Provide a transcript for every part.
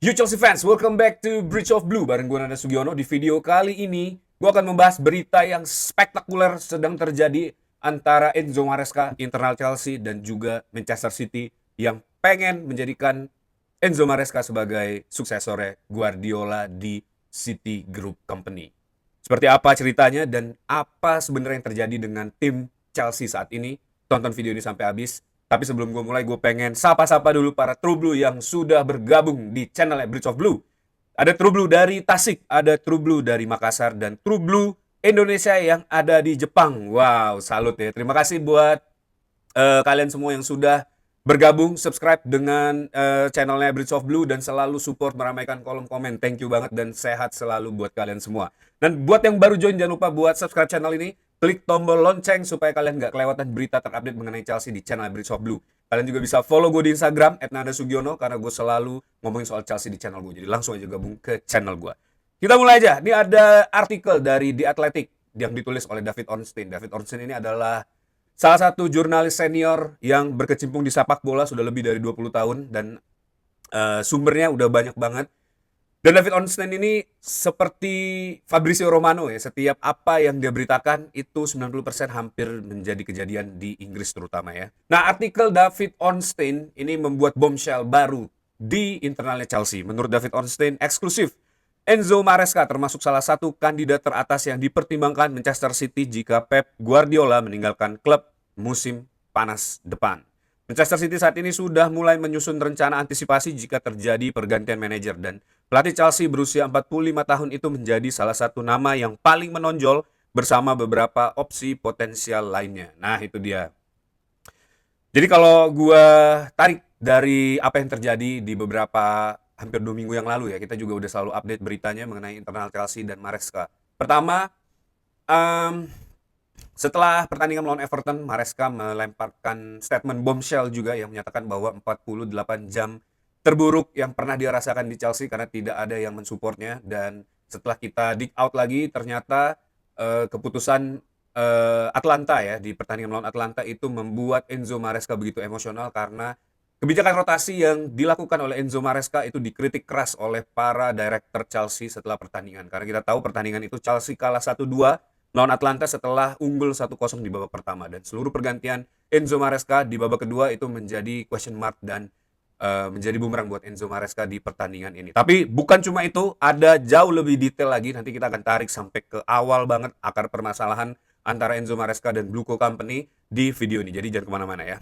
You Chelsea fans, welcome back to Bridge of Blue bareng gue Nanda Sugiono. Di video kali ini, gue akan membahas berita yang spektakuler sedang terjadi antara Enzo Maresca, internal Chelsea, dan juga Manchester City yang pengen menjadikan Enzo Maresca sebagai suksesornya Guardiola di City Group Company. Seperti apa ceritanya dan apa sebenarnya yang terjadi dengan tim Chelsea saat ini? Tonton video ini sampai habis. Tapi sebelum gue mulai, gue pengen sapa-sapa dulu para True Blue yang sudah bergabung di channelnya Bridge of Blue. Ada True Blue dari Tasik, ada True Blue dari Makassar, dan True Blue Indonesia yang ada di Jepang. Wow, salut ya. Terima kasih buat kalian semua yang sudah bergabung, subscribe dengan channelnya Bridge of Blue, dan selalu support meramaikan kolom komen. Thank you banget dan sehat selalu buat kalian semua. Dan buat yang baru join, jangan lupa buat subscribe channel ini, klik tombol lonceng supaya kalian nggak kelewatan berita terupdate mengenai Chelsea di channel Bridge of Blue. Kalian juga bisa follow gue di Instagram @nandasugiono karena gue selalu ngomongin soal Chelsea di channel gue. Jadi langsung aja gabung ke channel gue. Kita mulai aja. Ini ada artikel dari The Athletic yang ditulis oleh David Ornstein. David Ornstein ini adalah salah satu jurnalis senior yang berkecimpung di sepak bola sudah lebih dari 20 tahun dan sumbernya udah banyak banget. Dan David Ornstein ini seperti Fabrizio Romano ya, setiap apa yang dia beritakan itu 90% hampir menjadi kejadian di Inggris terutama ya. Nah, artikel David Ornstein ini membuat bombshell baru di internalnya Chelsea. Menurut David Ornstein, eksklusif Enzo Maresca termasuk salah satu kandidat teratas yang dipertimbangkan Manchester City jika Pep Guardiola meninggalkan klub musim panas depan. Manchester City saat ini sudah mulai menyusun rencana antisipasi jika terjadi pergantian manajer dan pelatih Chelsea berusia 45 tahun itu menjadi salah satu nama yang paling menonjol bersama beberapa opsi potensial lainnya. Nah, itu dia. Jadi kalau gue tarik dari apa yang terjadi di beberapa hampir 2 minggu yang lalu ya, kita juga udah selalu update beritanya mengenai internal Chelsea dan Maresca. Pertama, setelah pertandingan melawan Everton, Maresca melemparkan statement bombshell juga yang menyatakan bahwa 48 jam terburuk yang pernah dia rasakan di Chelsea karena tidak ada yang mensupportnya. Dan setelah kita dig out lagi, ternyata keputusan Atlanta ya, di pertandingan melawan Atlanta itu membuat Enzo Maresca begitu emosional karena kebijakan rotasi yang dilakukan oleh Enzo Maresca itu dikritik keras oleh para director Chelsea setelah pertandingan. Karena kita tahu pertandingan itu Chelsea kalah 1-2 lawan Atlanta setelah unggul 1-0 di babak pertama. Dan seluruh pergantian Enzo Maresca di babak kedua itu menjadi question mark dan menjadi bumerang buat Enzo Maresca di pertandingan ini. Tapi bukan cuma itu, ada jauh lebih detail lagi. Nanti kita akan tarik sampai ke awal banget akar permasalahan antara Enzo Maresca dan Blue Co Company di video ini. Jadi jangan kemana-mana ya.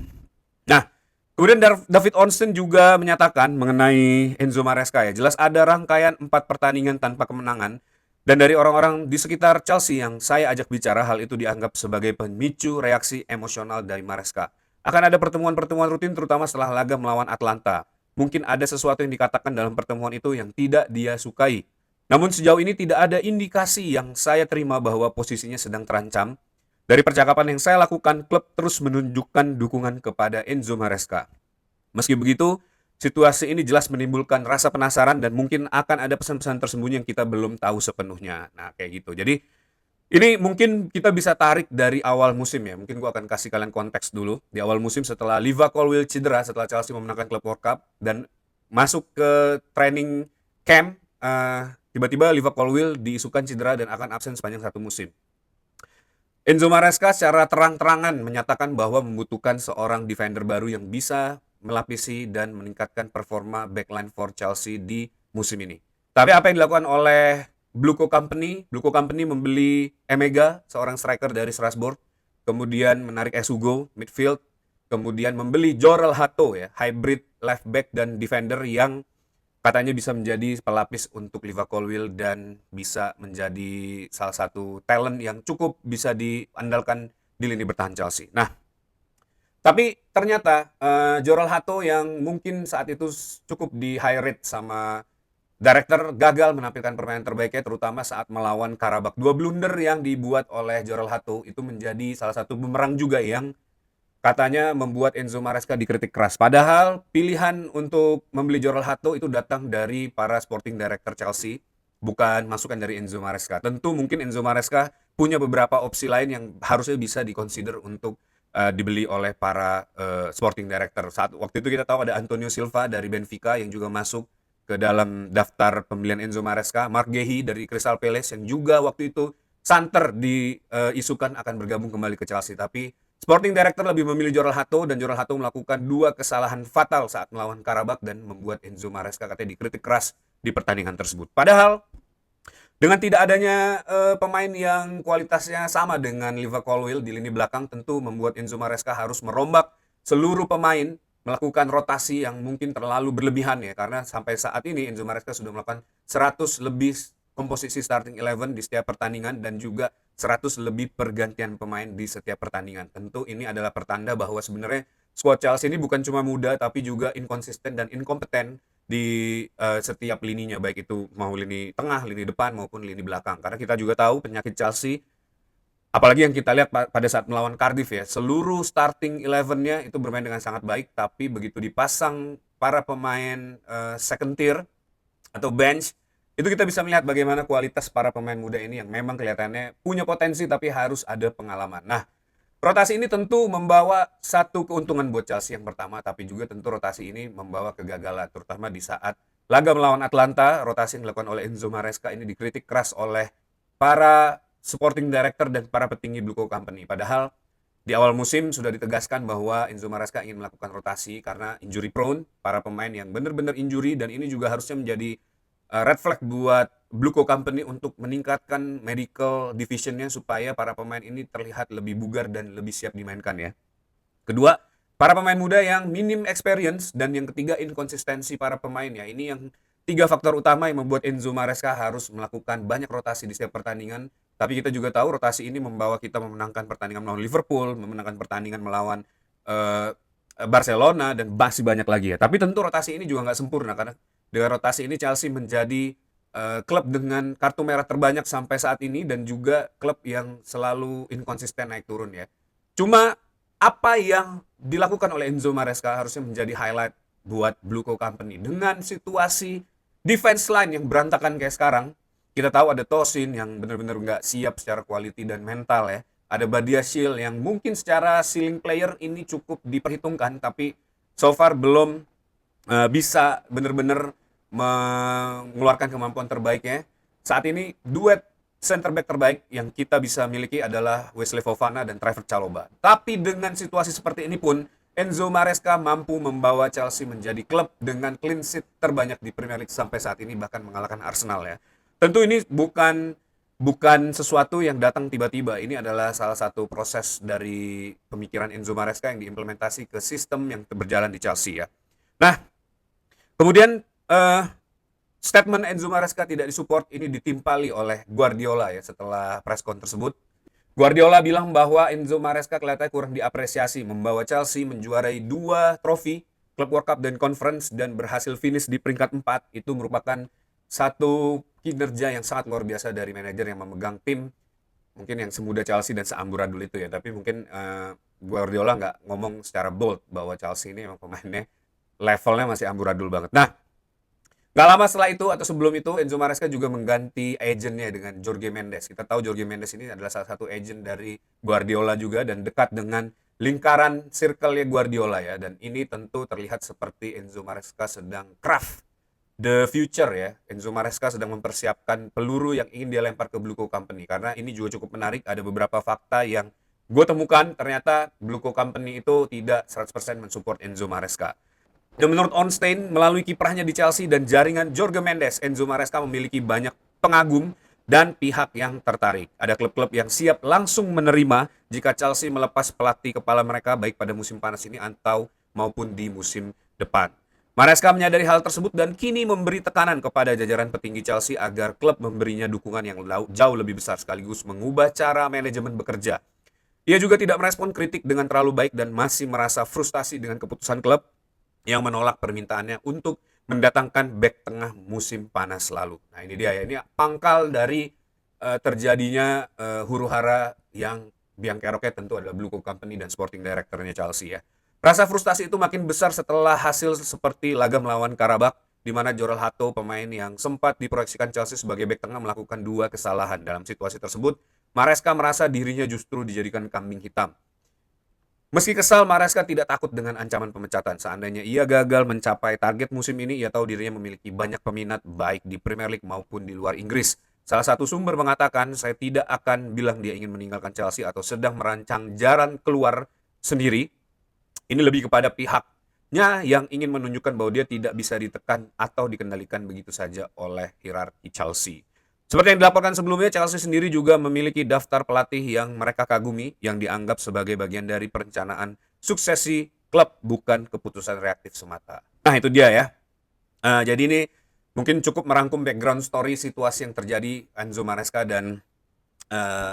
Nah, kemudian David Ornstein juga menyatakan mengenai Enzo Maresca ya. Jelas ada rangkaian 4 pertandingan tanpa kemenangan. Dan dari orang-orang di sekitar Chelsea yang saya ajak bicara, hal itu dianggap sebagai pemicu reaksi emosional dari Maresca. Akan ada pertemuan-pertemuan rutin terutama setelah laga melawan Atlanta. Mungkin ada sesuatu yang dikatakan dalam pertemuan itu yang tidak dia sukai. Namun sejauh ini tidak ada indikasi yang saya terima bahwa posisinya sedang terancam. Dari percakapan yang saya lakukan, klub terus menunjukkan dukungan kepada Enzo Maresca. Meski begitu, situasi ini jelas menimbulkan rasa penasaran dan mungkin akan ada pesan-pesan tersembunyi yang kita belum tahu sepenuhnya. Nah, kayak gitu. Jadi, ini mungkin kita bisa tarik dari awal musim ya. Mungkin gue akan kasih kalian konteks dulu. Di awal musim setelah Liva Colwill cedera, setelah Chelsea memenangkan Club World Cup dan masuk ke training camp, tiba-tiba Liva Colwill diisukan cedera dan akan absen sepanjang 1 musim. Enzo Maresca secara terang-terangan menyatakan bahwa membutuhkan seorang defender baru yang bisa melapisi dan meningkatkan performa backline for Chelsea di musim ini. Tapi apa yang dilakukan oleh Blue Co Company? Blue Co Company membeli Emega, seorang striker dari Strasbourg, kemudian menarik Esugo, midfield, kemudian membeli Jorel Hato ya, hybrid left back dan defender yang katanya bisa menjadi pelapis untuk Liva Colwill dan bisa menjadi salah satu talent yang cukup bisa diandalkan di lini bertahan Chelsea. Nah, tapi ternyata Jorel Hato yang mungkin saat itu cukup di high rate sama director gagal menampilkan permainan terbaiknya terutama saat melawan Karabakh. 2 blunder yang dibuat oleh Jorel Hato itu menjadi salah satu bumerang juga yang katanya membuat Enzo Maresca dikritik keras. Padahal pilihan untuk membeli Jorel Hato itu datang dari para sporting director Chelsea, bukan masukan dari Enzo Maresca. Tentu mungkin Enzo Maresca punya beberapa opsi lain yang harusnya bisa dikonsider untuk dibeli oleh para sporting director. Waktu itu kita tahu ada Antonio Silva dari Benfica yang juga masuk ke dalam daftar pembelian Enzo Maresca. Mark Gehee dari Crystal Palace yang juga waktu itu santer diisukan akan bergabung kembali ke Chelsea. Tapi Sporting Director lebih memilih Jorel Hato, dan Jorel Hato melakukan 2 kesalahan fatal saat melawan Karabakh dan membuat Enzo Maresca katanya dikritik keras di pertandingan tersebut. Padahal dengan tidak adanya pemain yang kualitasnya sama dengan Liva Colwill di lini belakang, tentu membuat Enzo Maresca harus merombak seluruh pemain, melakukan rotasi yang mungkin terlalu berlebihan ya, karena sampai saat ini Enzo Maresca sudah melakukan 100 lebih komposisi starting 11 di setiap pertandingan dan juga 100 lebih pergantian pemain di setiap pertandingan. Tentu ini adalah pertanda bahwa sebenarnya squad Chelsea ini bukan cuma muda tapi juga inkonsisten dan inkompeten di setiap lininya, baik itu mau lini tengah, lini depan maupun lini belakang. Karena kita juga tahu penyakit Chelsea, apalagi yang kita lihat pada saat melawan Cardiff ya, seluruh starting 11-nya itu bermain dengan sangat baik, tapi begitu dipasang para pemain second tier atau bench, itu kita bisa melihat bagaimana kualitas para pemain muda ini yang memang kelihatannya punya potensi tapi harus ada pengalaman. Nah, rotasi ini tentu membawa satu keuntungan buat Chelsea yang pertama, tapi juga tentu rotasi ini membawa kegagalan, terutama di saat laga melawan Atlanta. Rotasi yang dilakukan oleh Enzo Maresca ini dikritik keras oleh para Sporting Director dan para petinggi Blue Coat Company. Padahal di awal musim sudah ditegaskan bahwa Enzo Maresca ingin melakukan rotasi karena injury prone, para pemain yang benar-benar injury, dan ini juga harusnya menjadi red flag buat Blue Coat Company untuk meningkatkan medical divisionnya supaya para pemain ini terlihat lebih bugar dan lebih siap dimainkan ya. Kedua, para pemain muda yang minim experience, dan yang ketiga inkonsistensi para pemain ya. Ini yang 3 faktor utama yang membuat Enzo Maresca harus melakukan banyak rotasi di setiap pertandingan. Tapi kita juga tahu rotasi ini membawa kita memenangkan pertandingan melawan Liverpool, memenangkan pertandingan melawan Barcelona, dan masih banyak lagi ya. Tapi tentu rotasi ini juga nggak sempurna, karena dengan rotasi ini Chelsea menjadi klub dengan kartu merah terbanyak sampai saat ini, dan juga klub yang selalu inkonsisten naik turun ya. Cuma apa yang dilakukan oleh Enzo Maresca harusnya menjadi highlight buat Blue Coat Company. Dengan situasi defense line yang berantakan kayak sekarang, kita tahu ada Tosin yang benar-benar nggak siap secara quality dan mental ya. Ada Badiashile yang mungkin secara ceiling player ini cukup diperhitungkan, tapi so far belum bisa benar-benar mengeluarkan kemampuan terbaiknya. Saat ini duet center back terbaik yang kita bisa miliki adalah Wesley Fofana dan Trevoh Chalobah. Tapi dengan situasi seperti ini pun Enzo Maresca mampu membawa Chelsea menjadi klub dengan clean sheet terbanyak di Premier League sampai saat ini, bahkan mengalahkan Arsenal ya. Tentu ini bukan sesuatu yang datang tiba-tiba. Ini adalah salah satu proses dari pemikiran Enzo Maresca yang diimplementasi ke sistem yang berjalan di Chelsea ya. Nah, kemudian statement Enzo Maresca tidak disupport ini ditimpali oleh Guardiola ya setelah press con tersebut. Guardiola bilang bahwa Enzo Maresca kelihatannya kurang diapresiasi, membawa Chelsea menjuarai 2 trofi, Club World Cup dan Conference, dan berhasil finish di peringkat 4. Itu merupakan satu kinerja yang sangat luar biasa dari manajer yang memegang tim mungkin yang semuda Chelsea dan seamburadul itu ya. Tapi mungkin Guardiola nggak ngomong secara bold bahwa Chelsea ini emang pemainnya levelnya masih amburadul banget. Nah, gak lama setelah itu atau sebelum itu Enzo Maresca juga mengganti agennya dengan Jorge Mendes. Kita tahu Jorge Mendes ini adalah salah satu agent dari Guardiola juga dan dekat dengan lingkaran circle-nya Guardiola ya. Dan ini tentu terlihat seperti Enzo Maresca sedang craft the future ya. Enzo Maresca sedang mempersiapkan peluru yang ingin dia lempar ke Blue Coat Company. Karena ini juga cukup menarik, ada beberapa fakta yang gue temukan, ternyata Blue Coat Company itu tidak 100% mensupport Enzo Maresca. Dan menurut Ornstein, melalui kiprahnya di Chelsea dan jaringan Jorge Mendes, Enzo Maresca memiliki banyak pengagum dan pihak yang tertarik. Ada klub-klub yang siap langsung menerima jika Chelsea melepas pelatih kepala mereka baik pada musim panas ini atau maupun di musim depan. Maresca menyadari hal tersebut dan kini memberi tekanan kepada jajaran petinggi Chelsea agar klub memberinya dukungan yang jauh lebih besar sekaligus mengubah cara manajemen bekerja. Ia juga tidak merespon kritik dengan terlalu baik dan masih merasa frustasi dengan keputusan klub yang menolak permintaannya untuk mendatangkan bek tengah musim panas lalu. Nah ini dia ya, ini pangkal dari terjadinya huru-hara yang biang keroknya tentu adalah Blue Coat Company dan Sporting Director-nya Chelsea ya. Rasa frustasi itu makin besar setelah hasil seperti laga melawan Karabakh, di mana Jorel Hato, pemain yang sempat diproyeksikan Chelsea sebagai bek tengah, melakukan 2 kesalahan. Dalam situasi tersebut, Maresca merasa dirinya justru dijadikan kambing hitam. Meski kesal, Maresca tidak takut dengan ancaman pemecatan. Seandainya ia gagal mencapai target musim ini, ia tahu dirinya memiliki banyak peminat baik di Premier League maupun di luar Inggris. Salah satu sumber mengatakan, saya tidak akan bilang dia ingin meninggalkan Chelsea atau sedang merancang jalan keluar sendiri. Ini lebih kepada pihaknya yang ingin menunjukkan bahwa dia tidak bisa ditekan atau dikendalikan begitu saja oleh hierarki Chelsea. Seperti yang dilaporkan sebelumnya, Chelsea sendiri juga memiliki daftar pelatih yang mereka kagumi, yang dianggap sebagai bagian dari perencanaan suksesi klub, bukan keputusan reaktif semata. Nah, itu dia ya. Jadi ini mungkin cukup merangkum background story situasi yang terjadi Enzo Maresca dan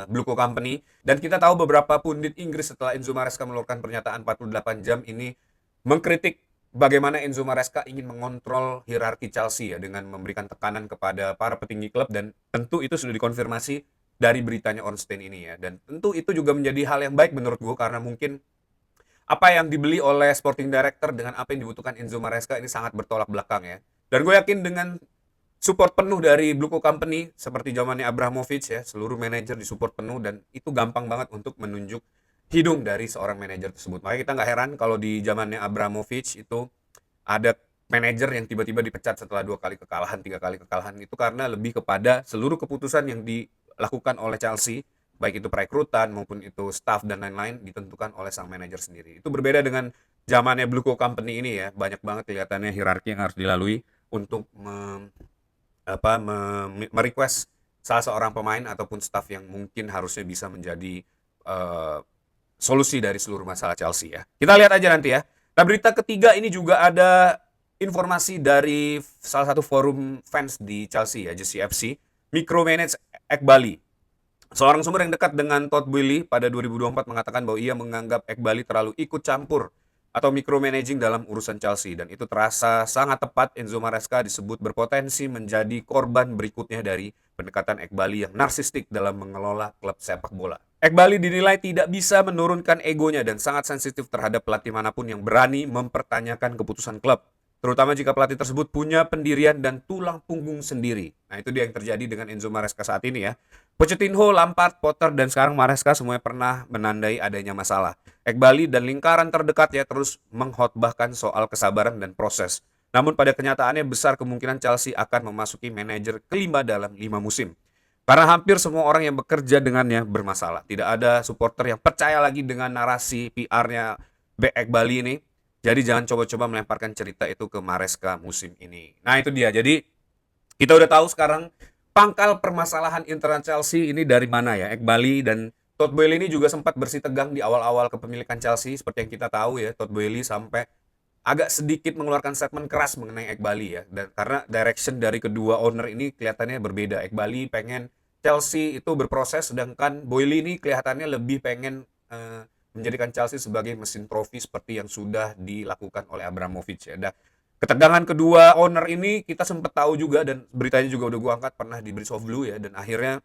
Blue Co Company. Dan kita tahu beberapa pundit Inggris setelah Enzo Maresca mengeluarkan pernyataan 48 jam ini mengkritik bagaimana Enzo Maresca ingin mengontrol hierarki Chelsea ya dengan memberikan tekanan kepada para petinggi klub, dan tentu itu sudah dikonfirmasi dari beritanya Ornstein ini ya. Dan tentu itu juga menjadi hal yang baik menurut gue, karena mungkin apa yang dibeli oleh sporting director dengan apa yang dibutuhkan Enzo Maresca ini sangat bertolak belakang ya. Dan gue yakin dengan support penuh dari Blue Co Company seperti zamannya Abramovich ya, seluruh manajer disupport penuh, dan itu gampang banget untuk menunjuk hidung dari seorang manajer tersebut. Makanya kita nggak heran kalau di zamannya Abramovich itu ada manajer yang tiba-tiba dipecat setelah 2 kali kekalahan, 3 kali kekalahan, itu karena lebih kepada seluruh keputusan yang dilakukan oleh Chelsea, baik itu perekrutan maupun itu staff dan lain-lain, ditentukan oleh sang manajer sendiri. Itu berbeda dengan zamannya Blue Co Company ini ya, banyak banget kelihatannya hierarki yang harus dilalui untuk merequest salah seorang pemain ataupun staff yang mungkin harusnya bisa menjadi uh, solusi dari seluruh masalah Chelsea ya. Kita lihat aja nanti ya. Nah, berita ketiga ini juga ada informasi dari salah satu forum fans di Chelsea ya, Chelsea FC, micromanage Ekbali. Seorang sumber yang dekat dengan Todd Boehly pada 2024 mengatakan bahwa ia menganggap Ekbali terlalu ikut campur atau micromanaging dalam urusan Chelsea, dan itu terasa sangat tepat. Enzo Maresca disebut berpotensi menjadi korban berikutnya dari pendekatan Ekbali yang narsistik dalam mengelola klub sepak bola. Ekbali dinilai tidak bisa menurunkan egonya dan sangat sensitif terhadap pelatih manapun yang berani mempertanyakan keputusan klub, terutama jika pelatih tersebut punya pendirian dan tulang punggung sendiri. Nah, itu dia yang terjadi dengan Enzo Maresca saat ini ya. Pochettino, Lampard, Potter, dan sekarang Maresca semuanya pernah menandai adanya masalah. Ekbali dan lingkaran terdekat ya terus menghotbahkan soal kesabaran dan proses. Namun pada kenyataannya besar kemungkinan Chelsea akan memasuki manajer kelima dalam 5 musim. Karena hampir semua orang yang bekerja dengannya bermasalah. Tidak ada supporter yang percaya lagi dengan narasi PR-nya Ekbali ini. Jadi jangan coba-coba melemparkan cerita itu ke Maresca musim ini. Nah, itu dia. Jadi kita udah tahu sekarang pangkal permasalahan internal Chelsea ini dari mana ya. Ekbali dan Todd Boehly ini juga sempat bersih tegang di awal-awal kepemilikan Chelsea. Seperti yang kita tahu ya, Todd Boehly sampai agak sedikit mengeluarkan statement keras mengenai Ekbali ya. Dan karena direction dari kedua owner ini kelihatannya berbeda. Ekbali pengen Chelsea itu berproses, sedangkan Boehly ini kelihatannya lebih pengen menjadikan Chelsea sebagai mesin trofi seperti yang sudah dilakukan oleh Abramovich ya. Dan ketegangan kedua owner ini kita sempat tahu juga, dan beritanya juga udah gua angkat, pernah di Bridge of Blue ya, dan akhirnya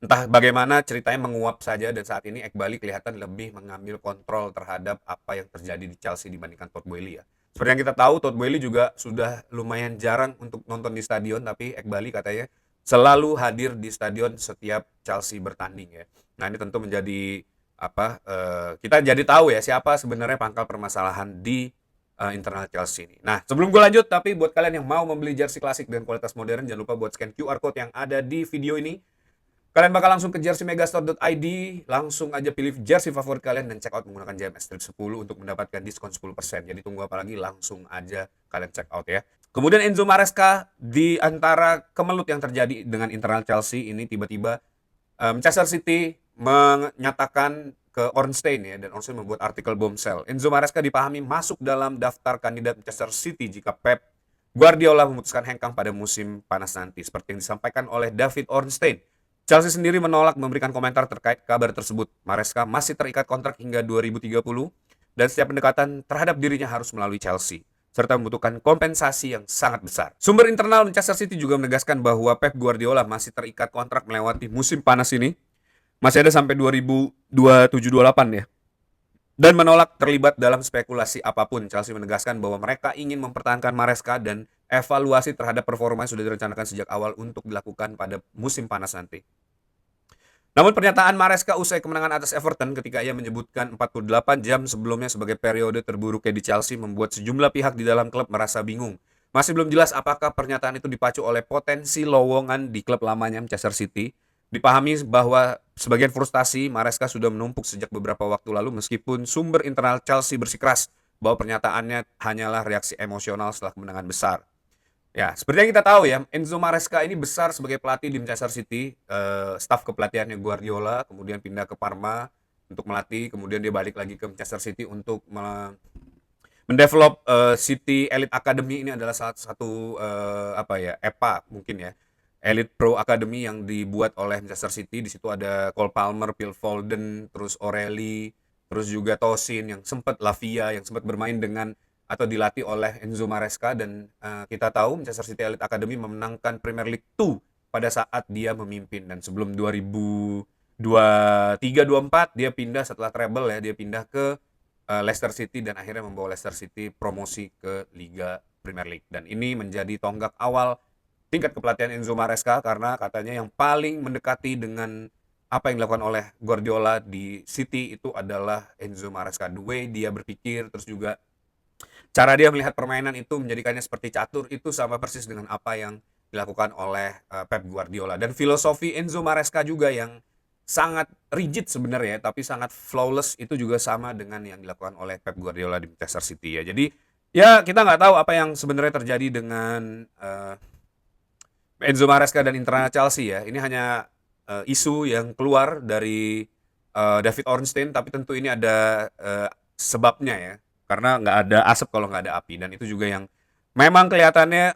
entah bagaimana ceritanya menguap saja, dan saat ini Ekbali kelihatan lebih mengambil kontrol terhadap apa yang terjadi di Chelsea dibandingkan Todd Boehly ya. Seperti yang kita tahu, Todd Boehly juga sudah lumayan jarang untuk nonton di stadion, tapi Ekbali katanya selalu hadir di stadion setiap Chelsea bertanding ya. Nah, ini tentu menjadi kita jadi tahu ya siapa sebenarnya pangkal permasalahan di internal Chelsea ini. Nah, sebelum gue lanjut, tapi buat kalian yang mau membeli jersey klasik dengan kualitas modern, jangan lupa buat scan QR code yang ada di video ini. Kalian bakal langsung ke jerseymegastore.id, langsung aja pilih jersey favorit kalian dan check out menggunakan JMS Strip 10 untuk mendapatkan diskon 10%. Jadi tunggu apa lagi, langsung aja kalian check out ya. Kemudian Enzo Maresca, di antara kemelut yang terjadi dengan internal Chelsea ini, tiba-tiba Manchester City menyatakan ke Ornstein ya, dan Ornstein membuat artikel bombshell. Enzo Maresca dipahami masuk dalam daftar kandidat Manchester City jika Pep Guardiola memutuskan hengkang pada musim panas nanti, seperti yang disampaikan oleh David Ornstein. Chelsea sendiri menolak memberikan komentar terkait kabar tersebut. Maresca masih terikat kontrak hingga 2030 dan setiap pendekatan terhadap dirinya harus melalui Chelsea, serta membutuhkan kompensasi yang sangat besar. Sumber internal Manchester City juga menegaskan bahwa Pep Guardiola masih terikat kontrak melewati musim panas ini, masih ada sampai 2027-28 ya, dan menolak terlibat dalam spekulasi apapun. Chelsea menegaskan bahwa mereka ingin mempertahankan Maresca dan evaluasi terhadap performa sudah direncanakan sejak awal untuk dilakukan pada musim panas nanti. Namun pernyataan Maresca usai kemenangan atas Everton ketika ia menyebutkan 48 jam sebelumnya sebagai periode terburuknya di Chelsea membuat sejumlah pihak di dalam klub merasa bingung. Masih belum jelas apakah pernyataan itu dipacu oleh potensi lowongan di klub lamanya Manchester City. Dipahami bahwa sebagian frustasi Maresca sudah menumpuk sejak beberapa waktu lalu meskipun sumber internal Chelsea bersikeras bahwa pernyataannya hanyalah reaksi emosional setelah kemenangan besar. Ya, seperti yang kita tahu ya, Enzo Maresca ini besar sebagai pelatih di Manchester City, staf kepelatihannya Guardiola, kemudian pindah ke Parma untuk melatih, kemudian dia balik lagi ke Manchester City untuk mendevelop City Elite Academy. Ini adalah salah satu apa ya, EPA mungkin ya, Elite Pro Academy yang dibuat oleh Manchester City. Di situ ada Cole Palmer, Phil Foden, terus O'Reilly, terus juga Tosin yang sempat Lavia yang sempat bermain dengan atau dilatih oleh Enzo Maresca. Dan kita tahu Manchester City Elite Academy memenangkan Premier League 2 pada saat dia memimpin, dan sebelum 2023-24 dia pindah setelah treble ya, dia pindah ke Leicester City dan akhirnya membawa Leicester City promosi ke Liga Premier League. Dan ini menjadi tonggak awal tingkat kepelatihan Enzo Maresca karena katanya yang paling mendekati dengan apa yang dilakukan oleh Guardiola di City itu adalah Enzo Maresca. The way dia berpikir, terus juga cara dia melihat permainan itu menjadikannya seperti catur, itu sama persis dengan apa yang dilakukan oleh Pep Guardiola. Dan filosofi Enzo Maresca juga yang sangat rigid sebenarnya, tapi sangat flawless, itu juga sama dengan yang dilakukan oleh Pep Guardiola di Manchester City ya. Jadi ya kita nggak tahu apa yang sebenarnya terjadi dengan Enzo Maresca dan internal Chelsea ya. Ini hanya isu yang keluar dari David Ornstein, tapi tentu ini ada sebabnya ya. Karena nggak ada asap kalau nggak ada api, dan itu juga yang memang kelihatannya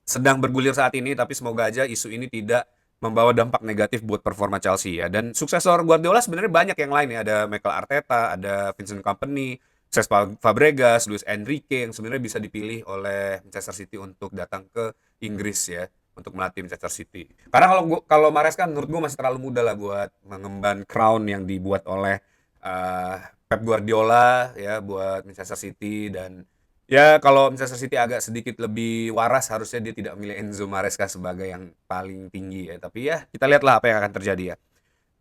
sedang bergulir saat ini. Tapi semoga aja isu ini tidak membawa dampak negatif buat performa Chelsea ya. Dan suksesor Guardiola sebenarnya banyak yang lain ya. Ada Mikel Arteta, ada Vincent Kompany, Cesc Fabregas, Luis Enrique yang sebenarnya bisa dipilih oleh Manchester City untuk datang ke Inggris ya, untuk melatih Manchester City. Karena kalau Maresca menurut gue masih terlalu muda lah buat mengemban crown yang dibuat oleh Pep Guardiola ya buat Manchester City. Dan ya kalau Manchester City agak sedikit lebih waras harusnya dia tidak memilih Enzo Maresca sebagai yang paling tinggi ya. Tapi ya kita lihatlah apa yang akan terjadi ya.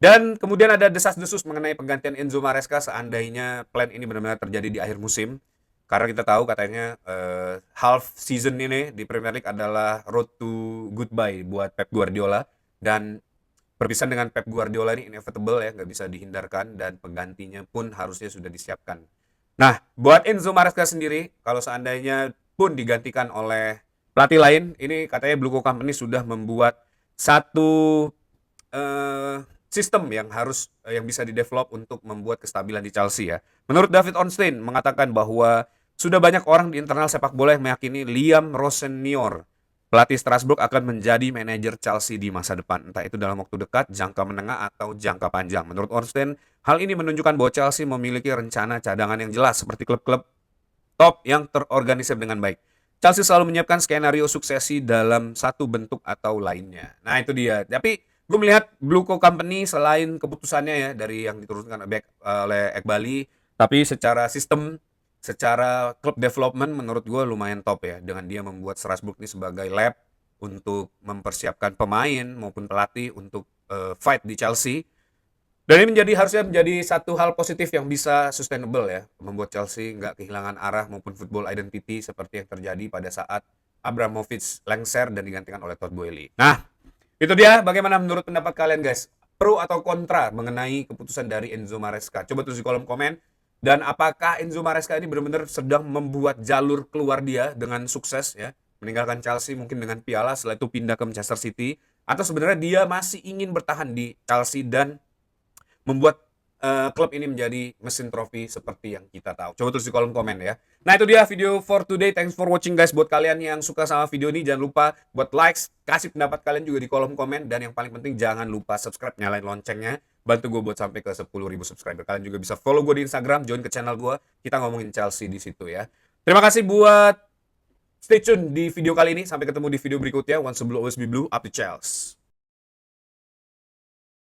Dan kemudian ada desas-desus mengenai penggantian Enzo Maresca seandainya plan ini benar-benar terjadi di akhir musim. Karena kita tahu katanya half season ini di Premier League adalah road to goodbye buat Pep Guardiola. Dan perpisahan dengan Pep Guardiola ini inevitable ya, nggak bisa dihindarkan, dan penggantinya pun harusnya sudah disiapkan. Nah, buat Enzo Maresca sendiri, kalau seandainya pun digantikan oleh pelatih lain, ini katanya Blue Company sudah membuat satu sistem yang bisa didevelop untuk membuat kestabilan di Chelsea ya. Menurut David Ornstein mengatakan bahwa sudah banyak orang di internal sepak bola yang meyakini Liam Rossenior, pelatih Strasbourg, akan menjadi manajer Chelsea di masa depan, entah itu dalam waktu dekat, jangka menengah, atau jangka panjang. Menurut Ornstein, hal ini menunjukkan bahwa Chelsea memiliki rencana cadangan yang jelas seperti klub-klub top yang terorganisir dengan baik. Chelsea selalu menyiapkan skenario suksesi dalam satu bentuk atau lainnya. Nah itu dia. Tapi gue melihat Blue Company selain keputusannya ya dari yang diturunkan oleh Ekbali, tapi secara sistem, secara club development menurut gue lumayan top ya, dengan dia membuat Strasbourg ini sebagai lab untuk mempersiapkan pemain maupun pelatih untuk fight di Chelsea. Dan ini harusnya menjadi satu hal positif yang bisa sustainable ya, membuat Chelsea nggak kehilangan arah maupun football identity seperti yang terjadi pada saat Abramovich lengser dan digantikan oleh Todd Boehly. Nah, itu dia, bagaimana menurut pendapat kalian guys? Pro atau kontra mengenai keputusan dari Enzo Maresca? Coba tulis di kolom komen. Dan apakah Enzo Maresca ini benar-benar sedang membuat jalur keluar dia dengan sukses ya, meninggalkan Chelsea mungkin dengan piala, setelah itu pindah ke Manchester City, atau sebenarnya dia masih ingin bertahan di Chelsea dan membuat klub ini menjadi mesin trofi seperti yang kita tahu? Coba tulis di kolom komen ya. Nah itu dia video for today. Thanks for watching guys. Buat kalian yang suka sama video ini, jangan lupa buat likes, kasih pendapat kalian juga di kolom komen. Dan yang paling penting jangan lupa subscribe, nyalain loncengnya. Bantu gue buat sampai ke 10.000 subscriber. Kalian juga bisa follow gue di Instagram, join ke channel gue. Kita ngomongin Chelsea di situ ya. Terima kasih buat stay tune di video kali ini. Sampai ketemu di video berikutnya. Once blue, always be blue. Up to Chelsea.